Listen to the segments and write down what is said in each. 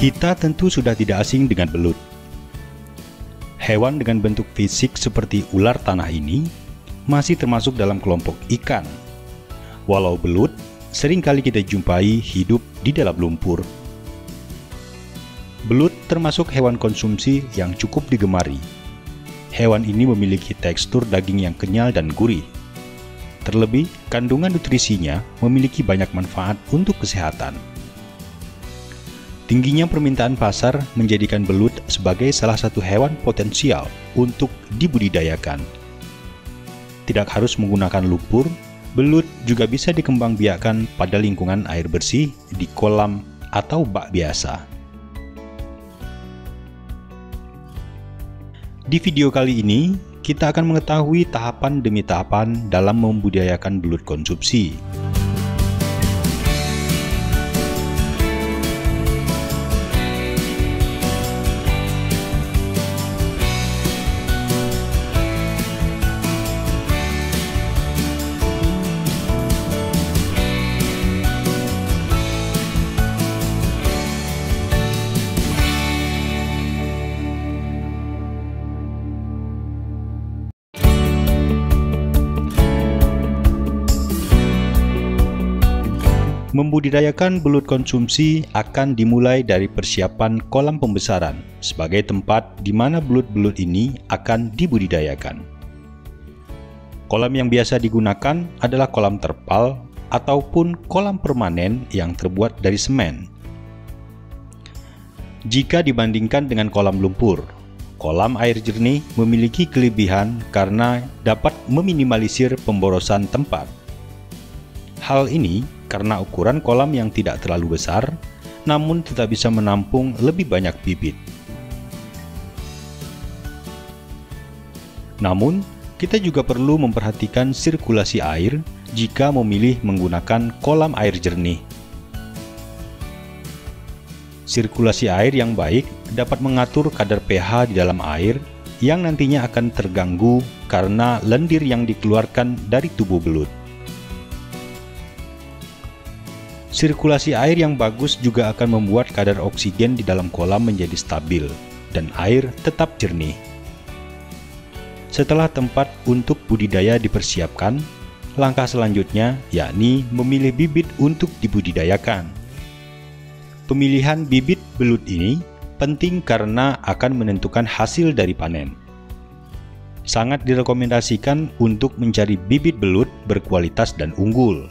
Kita tentu sudah tidak asing dengan belut. Hewan dengan bentuk fisik seperti ular tanah ini masih termasuk dalam kelompok ikan. Walau belut seringkali kita jumpai hidup di dalam lumpur. Belut termasuk hewan konsumsi yang cukup digemari. Hewan ini memiliki tekstur daging yang kenyal dan gurih. Terlebih, kandungan nutrisinya memiliki banyak manfaat untuk kesehatan. Tingginya permintaan pasar menjadikan belut sebagai salah satu hewan potensial untuk dibudidayakan. Tidak harus menggunakan lumpur, belut juga bisa dikembangbiakkan pada lingkungan air bersih di kolam atau bak biasa. Di video kali ini, kita akan mengetahui tahapan demi tahapan dalam membudidayakan belut konsumsi. Membudidayakan belut konsumsi akan dimulai dari persiapan kolam pembesaran sebagai tempat di mana belut-belut ini akan dibudidayakan. Kolam yang biasa digunakan adalah kolam terpal ataupun kolam permanen yang terbuat dari semen. Jika dibandingkan dengan kolam lumpur, kolam air jernih memiliki kelebihan karena dapat meminimalisir pemborosan tempat. Hal ini karena ukuran kolam yang tidak terlalu besar, namun tetap bisa menampung lebih banyak bibit. Namun, kita juga perlu memperhatikan sirkulasi air jika memilih menggunakan kolam air jernih. Sirkulasi air yang baik dapat mengatur kadar pH di dalam air yang nantinya akan terganggu karena lendir yang dikeluarkan dari tubuh belut. Sirkulasi air yang bagus juga akan membuat kadar oksigen di dalam kolam menjadi stabil dan air tetap jernih. Setelah tempat untuk budidaya dipersiapkan, langkah selanjutnya yakni memilih bibit untuk dibudidayakan. Pemilihan bibit belut ini penting karena akan menentukan hasil dari panen. Sangat direkomendasikan untuk mencari bibit belut berkualitas dan unggul.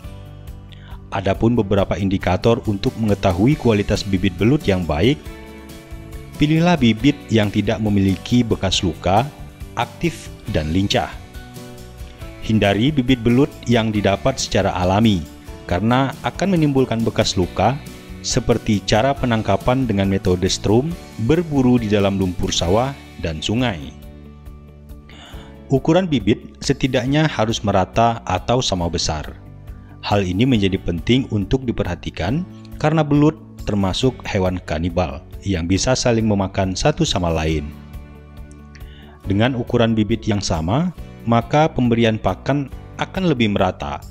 Adapun beberapa indikator untuk mengetahui kualitas bibit belut yang baik, pilihlah bibit yang tidak memiliki bekas luka, aktif, dan lincah. Hindari bibit belut yang didapat secara alami, karena akan menimbulkan bekas luka, seperti cara penangkapan dengan metode strum, berburu di dalam lumpur sawah, dan sungai. Ukuran bibit setidaknya harus merata atau sama besar. Hal ini menjadi penting untuk diperhatikan karena belut termasuk hewan kanibal yang bisa saling memakan satu sama lain. Dengan ukuran bibit yang sama, maka pemberian pakan akan lebih merata,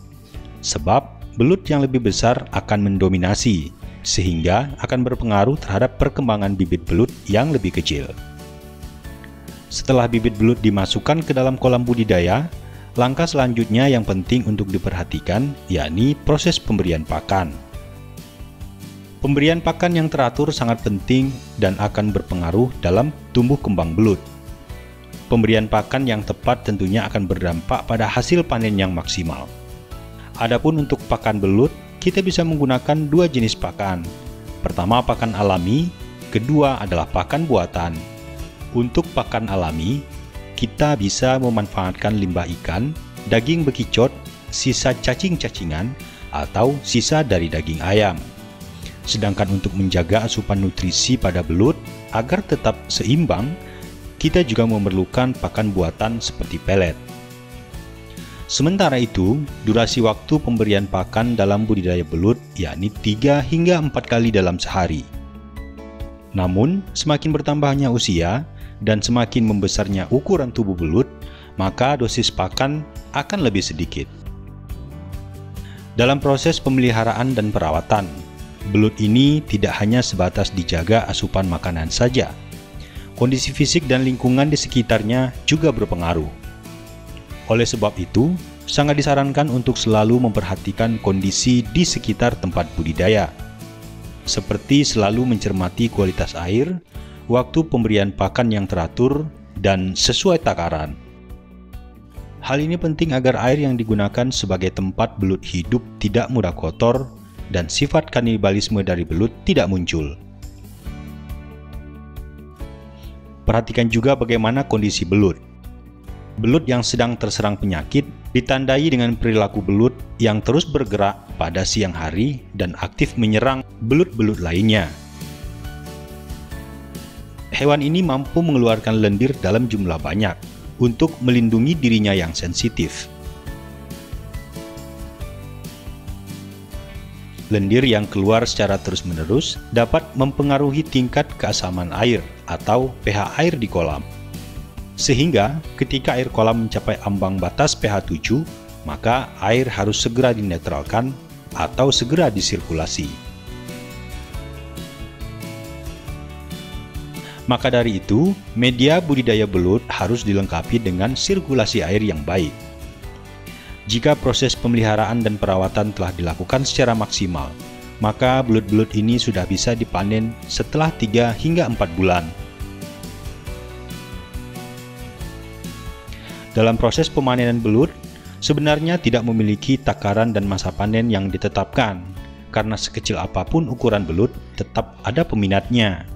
sebab belut yang lebih besar akan mendominasi, sehingga akan berpengaruh terhadap perkembangan bibit belut yang lebih kecil. Setelah bibit belut dimasukkan ke dalam kolam budidaya, langkah selanjutnya yang penting untuk diperhatikan yakni proses pemberian pakan. Pemberian pakan yang teratur sangat penting dan akan berpengaruh dalam tumbuh kembang belut. Pemberian pakan yang tepat tentunya akan berdampak pada hasil panen yang maksimal. Adapun untuk pakan belut, kita bisa menggunakan dua jenis pakan. Pertama, pakan alami, kedua adalah pakan buatan. Untuk pakan alami, kita bisa memanfaatkan limbah ikan, daging bekicot, sisa cacing-cacingan, atau sisa dari daging ayam. Sedangkan untuk menjaga asupan nutrisi pada belut agar tetap seimbang, kita juga memerlukan pakan buatan seperti pelet. Sementara itu, durasi waktu pemberian pakan dalam budidaya belut yakni 3 hingga 4 kali dalam sehari. Namun, semakin bertambahnya usia dan semakin membesarnya ukuran tubuh belut, maka dosis pakan akan lebih sedikit. Dalam proses pemeliharaan dan perawatan, belut ini tidak hanya sebatas dijaga asupan makanan saja. Kondisi fisik dan lingkungan di sekitarnya juga berpengaruh. Oleh sebab itu, sangat disarankan untuk selalu memperhatikan kondisi di sekitar tempat budidaya, seperti selalu mencermati kualitas air, waktu pemberian pakan yang teratur, dan sesuai takaran. Hal ini penting agar air yang digunakan sebagai tempat belut hidup tidak mudah kotor dan sifat kanibalisme dari belut tidak muncul. Perhatikan juga bagaimana kondisi belut. Belut yang sedang terserang penyakit ditandai dengan perilaku belut yang terus bergerak pada siang hari dan aktif menyerang belut-belut lainnya. Hewan ini mampu mengeluarkan lendir dalam jumlah banyak untuk melindungi dirinya yang sensitif. Lendir yang keluar secara terus-menerus dapat mempengaruhi tingkat keasaman air atau pH air di kolam. Sehingga ketika air kolam mencapai ambang batas pH 7, maka air harus segera dinetralkan atau segera disirkulasi. Maka dari itu, media budidaya belut harus dilengkapi dengan sirkulasi air yang baik. Jika proses pemeliharaan dan perawatan telah dilakukan secara maksimal, maka belut-belut ini sudah bisa dipanen setelah 3 hingga 4 bulan. Dalam proses pemanenan belut, sebenarnya tidak memiliki takaran dan masa panen yang ditetapkan, karena sekecil apapun ukuran belut, tetap ada peminatnya.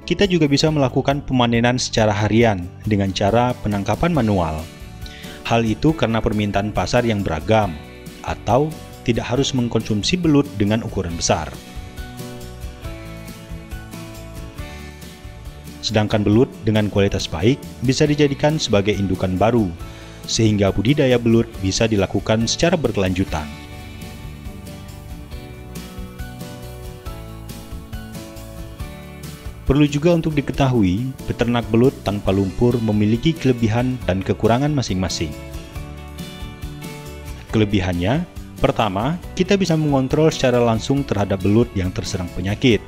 Kita juga bisa melakukan pemanenan secara harian dengan cara penangkapan manual. Hal itu karena permintaan pasar yang beragam, atau tidak harus mengkonsumsi belut dengan ukuran besar. Sedangkan belut dengan kualitas baik bisa dijadikan sebagai indukan baru, sehingga budidaya belut bisa dilakukan secara berkelanjutan. Perlu juga untuk diketahui, peternak belut tanpa lumpur memiliki kelebihan dan kekurangan masing-masing. Kelebihannya, pertama, kita bisa mengontrol secara langsung terhadap belut yang terserang penyakit.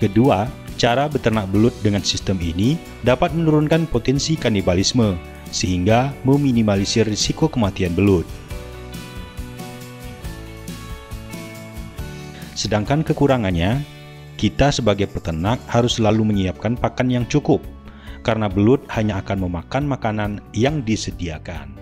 Kedua, cara beternak belut dengan sistem ini dapat menurunkan potensi kanibalisme, sehingga meminimalisir risiko kematian belut. Sedangkan kekurangannya, kita sebagai peternak harus selalu menyiapkan pakan yang cukup, karena belut hanya akan memakan makanan yang disediakan.